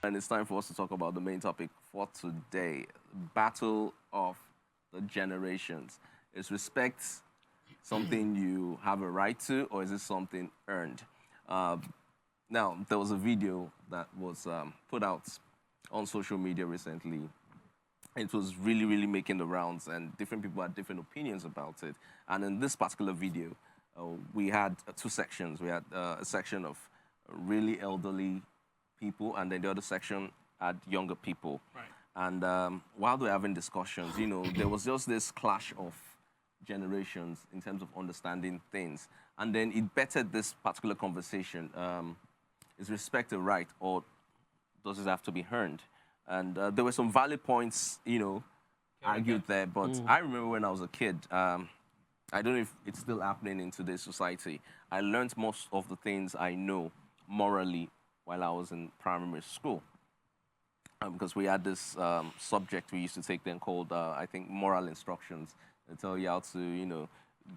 And it's time for us to talk about the main topic for today, battle of the generations. Is respect something you have a right to, or is it something earned? Now, there was a video that was put out on social media recently. It was really, really making the rounds, and different people had different opinions about it. And in this particular video, we had two sections. We had a section of really elderly people, and then the other section had younger people. Right. And while they were having discussions, you know, there was just this clash of generations in terms of understanding things. And then it bettered this particular conversation. Is respect a right, or does it have to be earned? And there were some valid points, you know, argued there. But I remember when I was a kid, I don't know if it's still happening in today's society. I learned most of the things I know morally while I was in primary school. Because we had this subject we used to take then called, I think, moral instructions. They tell you how to, you know,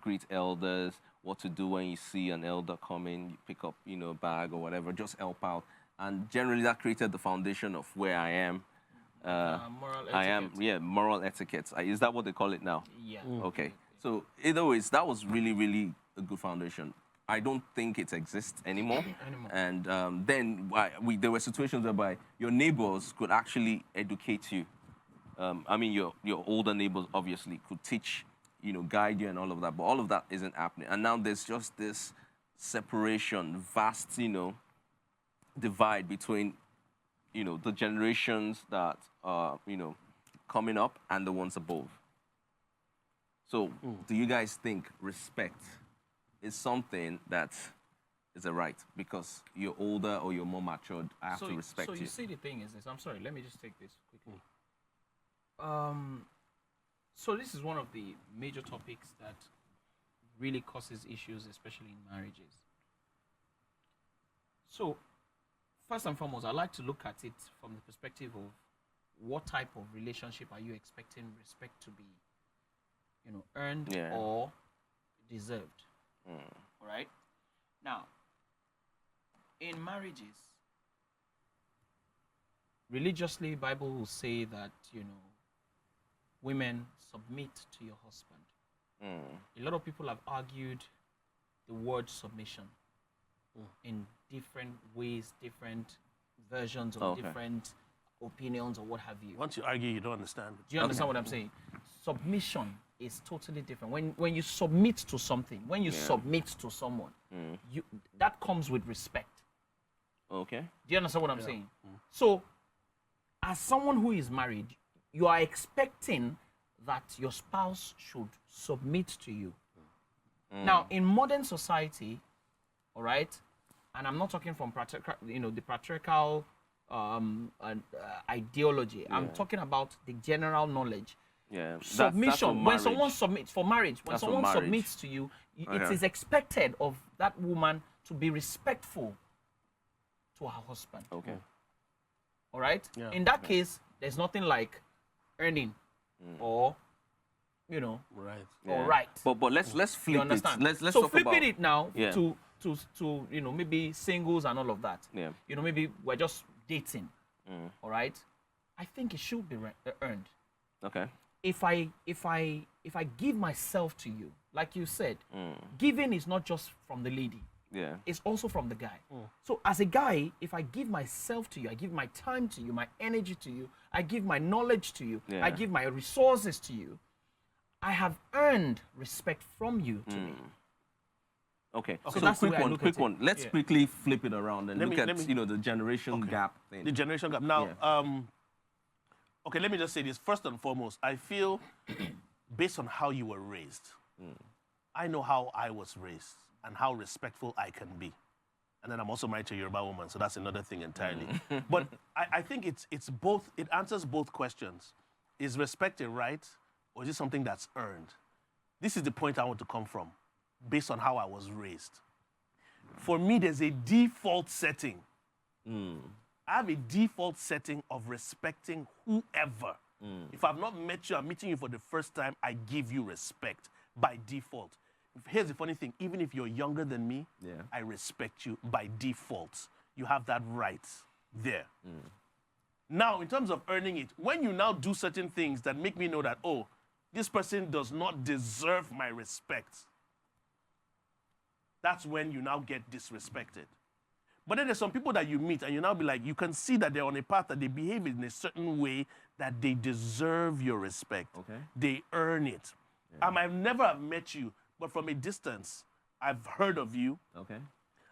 greet elders, what to do when you see an elder coming, you pick up, you know, a bag or whatever, just help out. And generally that created the foundation of where I am. Moral etiquette. Moral etiquette. Is that what they call it now? Yeah. Okay. So either ways, that was really, really a good foundation. I don't think it exists anymore. And then there were situations whereby your neighbors could actually educate you. I mean, your older neighbors obviously could teach, you know, guide you and all of that, but all of that isn't happening. And now there's just this separation, vast, you know, divide between, you know, the generations that are, you know, coming up and the ones above. So do you guys think respect is something that is a right? Because you're older or you're more matured, I have to respect you. So you see, the thing is this. I'm sorry, let me just take this quickly. So this is one of the major topics that really causes issues, especially in marriages. So first and foremost, I like to look at it from the perspective of what type of relationship are you expecting respect to be, you know, earned or deserved. All right? Now, in marriages, religiously, Bible will say that, you know, women submit to your husband. A lot of people have argued the word submission in different ways, different versions or different opinions or what have you. Once you argue, you don't understand. Do you understand what I'm saying? Submission is totally different. When you submit to something, when you submit to someone, that comes with respect. Okay. Do you understand what I'm saying? So, as someone who is married, you are expecting that your spouse should submit to you. Now, in modern society, all right, and I'm not talking from the patriarchal ideology. I'm talking about the general knowledge. Yeah. Submission. When someone submits for marriage, when someone submits to you, it is expected of that woman to be respectful to her husband. Okay. All right. Yeah. In that case, there's nothing like earning or, you know, or right. But let's flip you understand? it. Let's so talk flipping about it now to you know, maybe singles and all of that. Yeah. You know, maybe we're just dating. All right. I think it should be earned. Okay. If I give myself to you, like you said, giving is not just from the lady. Yeah. It's also from the guy. So as a guy, if I give myself to you, I give my time to you, my energy to you, I give my knowledge to you, I give my resources to you, I have earned respect from you to me. Okay. So that's quick one. Let's quickly flip it around and look at you know, the generation gap thing. The generation gap. Now, okay, let me just say this. First and foremost, I feel based on how you were raised, I know how I was raised and how respectful I can be. And then I'm also married to a Yoruba woman, so that's another thing entirely. But I think it's both, it answers both questions. Is respect a right, or is it something that's earned? This is the point I want to come from, based on how I was raised. For me, there's a default setting. I have a default setting of respecting whoever. If I've not met you, I'm meeting you for the first time, I give you respect by default. Here's the funny thing, even if you're younger than me, I respect you by default. You have that right there. Now, in terms of earning it, when you now do certain things that make me know that, oh, this person does not deserve my respect, that's when you now get disrespected. But then there's some people that you meet and you now be like, you can see that they're on a path that they behave in a certain way that they deserve your respect. Okay. They earn it. Yeah. I might never have met you, but from a distance, I've heard of you. Okay.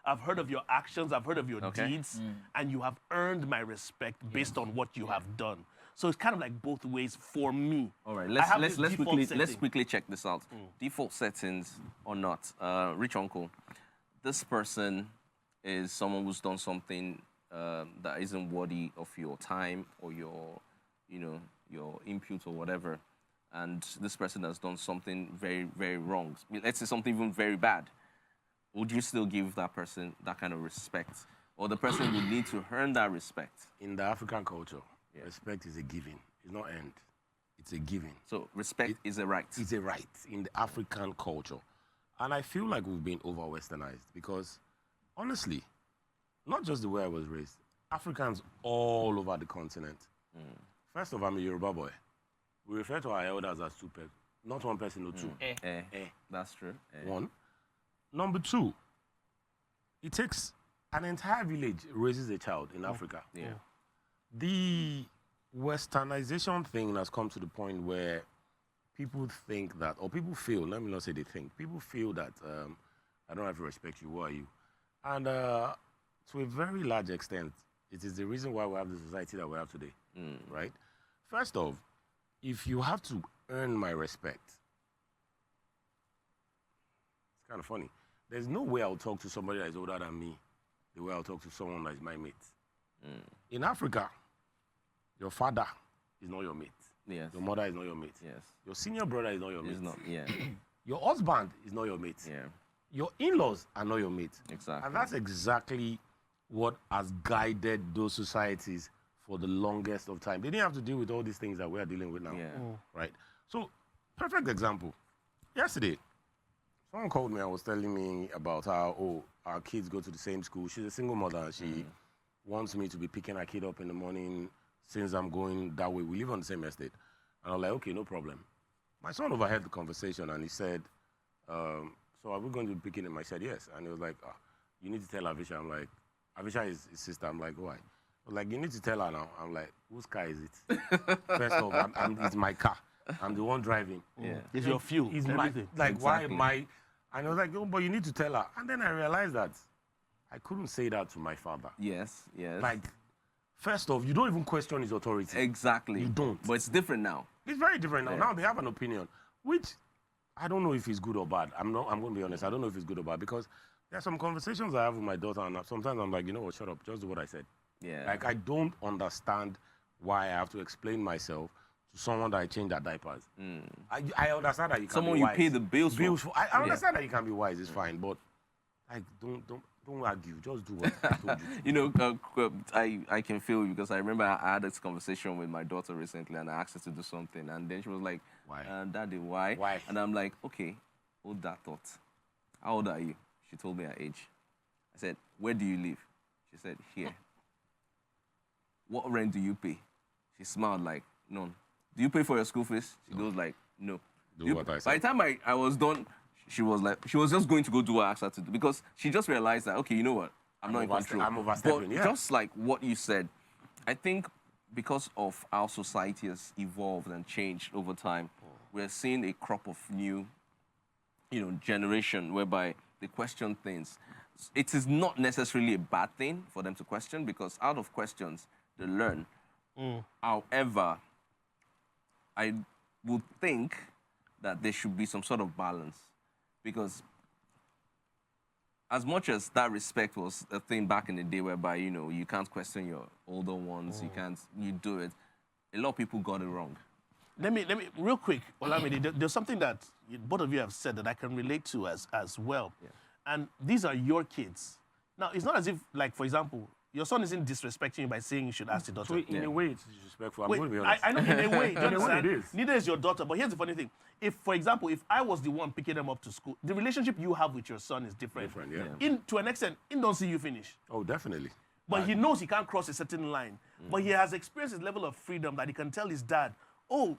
I've heard of your actions. I've heard of your Okay. deeds. And you have earned my respect based on what you have done. So it's kind of like both ways for me. All right, I have let's this default let's setting. quickly check this out. Default settings or not. Rich uncle, this person is someone who's done something that isn't worthy of your time or your, your input or whatever, and this person has done something very, very wrong. Let's say something even very bad. Would you still give that person that kind of respect, or the person would need to earn that respect? In the African culture, respect is a giving. It's not earned. It's a giving. So respect is a right. It's a right in the African culture. And I feel like we've been over-westernized because, honestly, not just the way I was raised, Africans all over the continent. First of all, I'm a Yoruba boy. We refer to our elders as two people, not one person or two. That's true. One. Number two, it takes an entire village raises a child in Africa. Yeah. The westernization thing has come to the point where people think that, or people feel, let me not say they think, people feel that I don't have to respect you, who are you? And to a very large extent, it is the reason why we have the society that we have today, right? First off, if you have to earn my respect, it's kind of funny. There's no way I'll talk to somebody that is older than me the way I'll talk to someone that is my mate. In Africa, your father is not your mate. Yes. Your mother is not your mate. Yes. Your senior brother is not your mate. It's not. Yeah. Your husband is not your mate. Yeah. Your in-laws are not your mate. Exactly. And that's exactly what has guided those societies for the longest of time. They didn't have to deal with all these things that we are dealing with now. Yeah. Right? So, perfect example. Yesterday, someone called me and was telling me about how, our kids go to the same school. She's a single mother. And she wants me to be picking her kid up in the morning since I'm going that way. We live on the same estate. And I'm like, okay, no problem. My son overheard the conversation and he said, so are we going to be picking him? I said, yes. And he was like, you need to tell Avisha. I'm like, Avisha is his sister. I'm like, why? I was like, you need to tell her now. I'm like, whose car is it? First off, it's my car. I'm the one driving. Yeah. It's your fuel. It's everything. why am I? And I was like, oh, but you need to tell her. And then I realized that I couldn't say that to my father. Yes. Yes. Like, first off, you don't even question his authority. Exactly. You don't. But it's different now. It's very different now. Yeah. Now they have an opinion, which I don't know if it's good or bad. I'm going to be honest. I don't know if it's good or bad because there are some conversations I have with my daughter, and sometimes I'm like, you know what, shut up, just do what I said. Yeah. Like, I don't understand why I have to explain myself to someone that I change their diapers. I understand that you can Someone be you wise. pay the bills for. I understand that you can be wise. It's fine, but like, don't argue. Just do what I told you to do. I can feel you because I remember I had this conversation with my daughter recently, and I asked her to do something, and then she was like, Why? Daddy, why? Why? And I'm like, okay, hold that thought. How old are you? She told me her age. I said, where do you live? She said, here. What rent do you pay? She smiled like, none. Do you pay for your school fees? She goes like, no. Do what I said. By the time I was done, she was just going to go do what I asked her to do because she just realized that, okay, you know what? I'm not in control. I'm overstepping, But yeah. just like what you said, I think because of how society has evolved and changed over time, we're seeing a crop of new, generation whereby they question things. It is not necessarily a bad thing for them to question because out of questions, they learn. However, I would think that there should be some sort of balance because as much as that respect was a thing back in the day whereby, you can't question your older ones, you do it, a lot of people got it wrong. Let me real quick, Olamide, there's something that both of you have said that I can relate to as well. Yeah. And these are your kids. Now, it's not as if, like, for example, your son isn't disrespecting you by saying you should ask the daughter. So in a way, it's disrespectful. I'm Wait, going to be honest. I know in a way, do you In a way understand? it is. Neither is your daughter. But here's the funny thing. If, for example, if I was the one picking them up to school, the relationship you have with your son is different. Different, yeah. To an extent, he don't see you finish. Oh, definitely. But he knows he can't cross a certain line. But he has experienced his level of freedom that he can tell his dad, oh,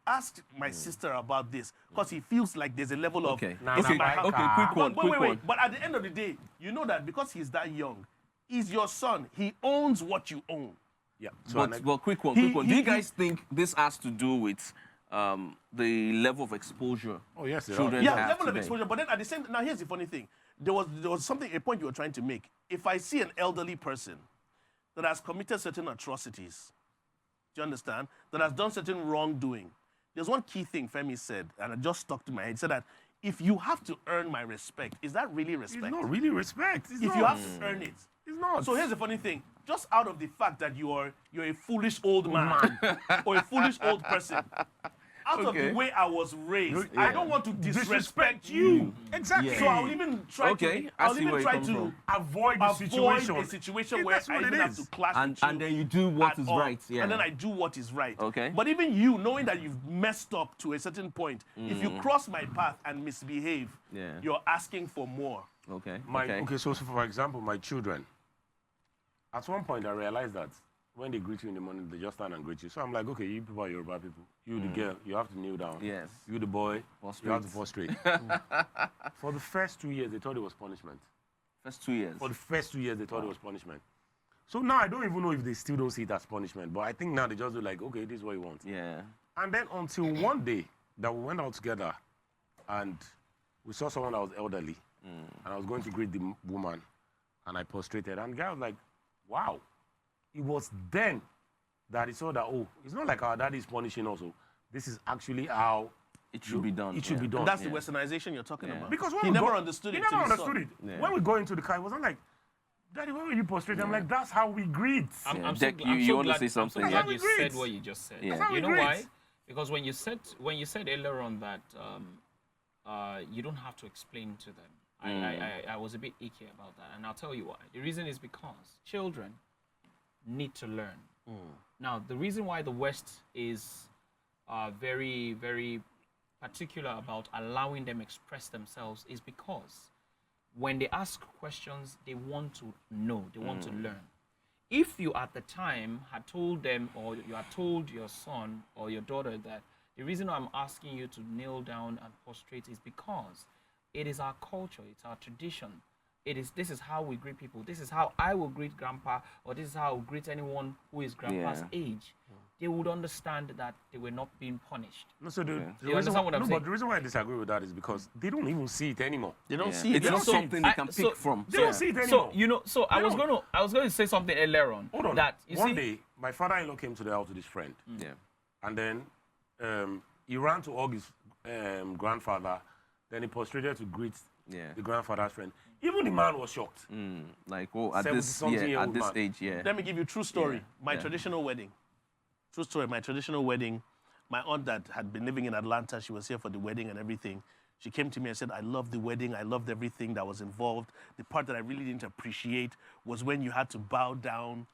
ask my sister about this. Because he feels like there's a level of... Okay, it's okay, in my house. quick one, But quick wait. one. But at the end of the day, you know that because he's that young, he's your son. He owns what you own. Yeah. So But quick one. Do you guys think this has to do with the level of exposure Oh, yes, it children Yeah, have level of today? exposure. But then at the same now here's the funny thing. There was something, a point you were trying to make. If I see an elderly person that has committed certain atrocities, do you understand? That has done certain wrongdoing. There's one key thing Femi said, and it just stuck to my head. He said that if you have to earn my respect, is that really respect? It's not really respect. It's If not. you have to earn it. It's not. So here's the funny thing. Just out of the fact that you're a foolish old man or a foolish old person, out of the way I was raised, I don't want to disrespect you. Exactly. So I'll even try Okay, to, I I'll see even where you try come to from. avoid the avoid situation. a situation Yeah, where that's I what even it have is. to clash And with you. and then you do what at is all. right. Yeah. And then I do what is right. Okay. But even you, knowing that you've messed up to a certain point, if you cross my path and misbehave, you're asking for more. Okay. Okay, so for example, my children, at one point I realized that when they greet you in the morning, they just stand and greet you. So I'm like, okay, you people are Yoruba people. You, the girl, you have to kneel down. Yes. You, the boy, you have to prostrate. For the first 2 years, they thought it was punishment. First 2 years. For the first 2 years, they thought it was punishment. So now I don't even know if they still don't see it as punishment. But I think now they just do like, okay, this is what you want. Yeah. And then until one day that we went out together and we saw someone that was elderly. And I was going to greet the woman. And I prostrated. And the guy was like, wow. It was then that he saw that, oh, it's not like our daddy is punishing us. This is actually how It should be done. it should be done. And that's the westernization you're talking about. Because when he we never go- understood he it. never till he saw understood it. Yeah. When we go into the car, it wasn't like, Daddy, why were you prostrating? I'm like, that's how we greet. I'm Deck, so, I'm you so want to glad, say something? I'm so glad Yeah. you Great. said what you just said. Yeah. That's how You we know greet. why? Because when you said earlier on that you don't have to explain to them, I was a bit icky about that, and I'll tell you why. The reason is because children need to learn. Now, the reason why the West is very, very particular about allowing them express themselves is because when they ask questions, they want to know, they want to learn. If you at the time had told them, or you had told your son or your daughter that the reason I'm asking you to kneel down and prostrate is because it is our culture, it's our tradition. This is how we greet people. This is how I will greet grandpa, or this is how I will greet anyone who is grandpa's age. They would understand that they were not being punished. No, so the You reason understand why, what I'm no, saying? but the reason why I disagree with that is because they don't even see it anymore. They don't Yeah. see it. It's They not don't see it. something they can pick from. They don't see it So anymore. you know, so I was don't. going to say something earlier on. Hold on. That you One see, day, my father-in-law came to the house with his friend. Yeah. And then he ran to hug his grandfather. Then he prostrated to greet the grandfather's friend. Even the man was shocked. Like, oh, at this 70-something-year-old at this man. age, yeah. Let me give you a true story. Yeah. My Yeah. traditional wedding. True story. My traditional wedding. My aunt that had been living in Atlanta, she was here for the wedding and everything. She came to me and said, I loved the wedding. I loved everything that was involved. The part that I really didn't appreciate was when you had to bow down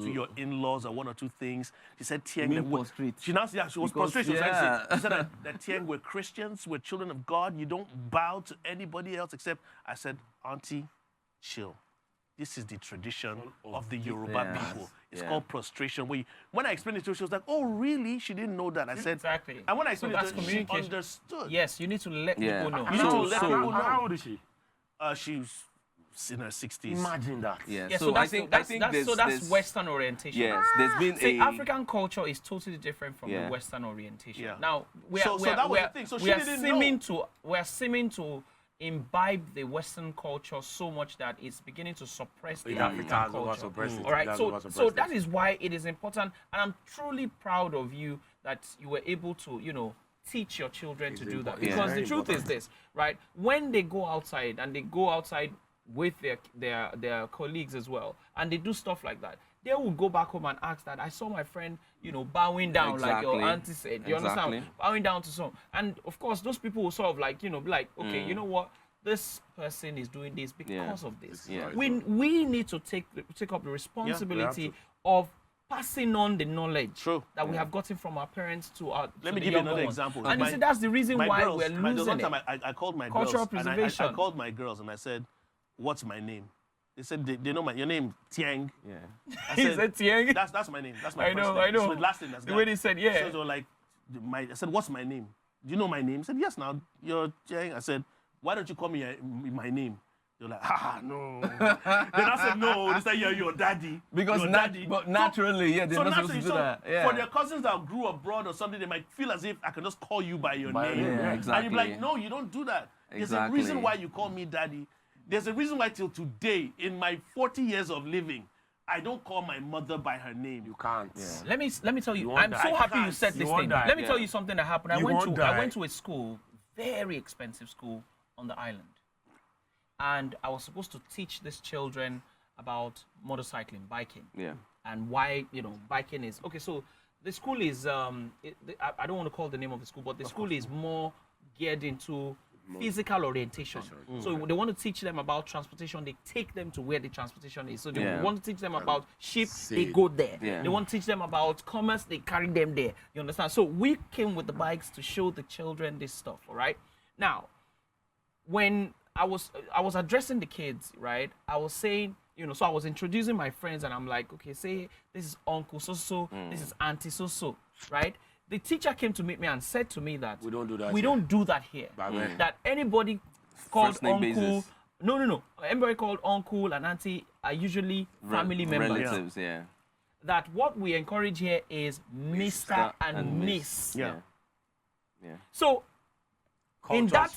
to your in-laws or one or two things. She said, Tieng, mean prostrate? she was Because, prostrate. She was trying to yeah. say- she said that Tieng, we're Christians, we're children of God. You don't bow to anybody else except, I said, Auntie, chill. This is the tradition of the Yoruba people. It's called prostration. When I explained it to her, she was like, oh, really? She didn't know that. I said, exactly. And when I So explained that's it to her, she communication. understood. Yes, you need to let Yeah. people know. You need to let people know. How old is she? She's in her 60s. Imagine that. Yeah. Yeah, So, I think that's Western orientation. Yes, there's been See, a African culture is totally different from Yeah. the Western orientation. Yeah. Now we So are that was the thing. So she didn't know. we are seeming to imbibe the Western culture so much that it's beginning to suppress the It African has culture. oversuppressed it. All right, It has so oversuppressed that it. is why it is important, and I'm truly proud of you that you were able to, teach your children to do that. important. Because Very the truth is important. this, right? When they go outside and they go outside with their colleagues as well, and they do stuff like that, they will go back home and ask that I saw my friend, bowing down like your Exactly. auntie said. You understand? Exactly. Bowing down to some, and of course those people will sort of like, be like, okay, you know what? This person is doing this because of this. Yeah. We need to take up the responsibility of passing on the knowledge True. that we have gotten from our parents to our. Let to me the give you younger another ones. example. And you see, that's the reason My why girls, we're there was losing one time it. I called my Cultural girls. And preservation. I called my girls and I said, what's my name? They said they know your name, Tiang. Yeah. I He said Tiang. That's my name. That's my I first know, name. I know. So the last name, that's The way they said, yeah. So they were like, I said, what's my name? Do you know my name? He said, yes, now, you're Tiang. I said, why don't you call me my name? They're like, no. Then I said, no. They said, yeah, your daddy. Because your daddy. but naturally, yeah, they're not supposed to do that. Yeah. For their cousins that grew abroad or something, they might feel as if I can just call you by your name. Yeah, exactly. And you're like, no, you don't do that. There's a reason why you call me daddy. There's a reason why till today, in my 40 years of living, I don't call my mother by her name. You can't. Let me tell you. won't I'm die. so happy you can't. said You this won't thing. die. Let me tell you something that happened. I You won't went die. to a school, very expensive school on the island, and I was supposed to teach these children about motorcycling, biking, Yeah. and why biking is okay. So the school is I don't want to call the name of the school, but the school is more geared into physical orientation. So they want to teach them about transportation. They take them to where the transportation is. So they want to teach them about sheep. They go there. Yeah. They want to teach them about commerce. They carry them there. You understand? So we came with the bikes to show the children this stuff. All right. Now, when I was addressing the kids, right, I was saying, so I was introducing my friends, and I'm like, okay, say this is Uncle so-so, this is Auntie so-so, right? The teacher came to meet me and said to me that We don't do that we here. don't do that here. That anybody called First name uncle, basis. no, anybody called uncle and auntie are usually family members. Relatives, yeah. That what we encourage here is Mr. and and Miss. Yeah. Yeah. So in that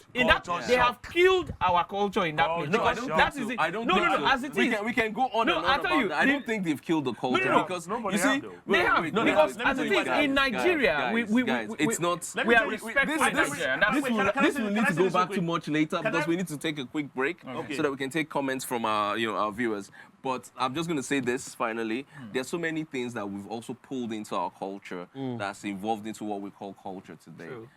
Culture they shock. have killed our culture in that place. No, I Because don't that think is so. it. I don't no, think no, so. as it we is. Can, we can go on No, and I'll on tell about you, that. I the- don't think they've killed the culture no, because nobody you see, have, though. They have, because let me as tell it you is why, in Nigeria, guys, it's not. Let we me are tell you- respectful this- in this- Nigeria. And that's wait, what can I This say- will can need I to say go this real back to quick? much later Can because I- we need to take a quick break Okay. so that we can take comments from our viewers. But I'm just going to say this finally. There's so many things that we've also pulled into our culture that's evolved into what we call culture today. True.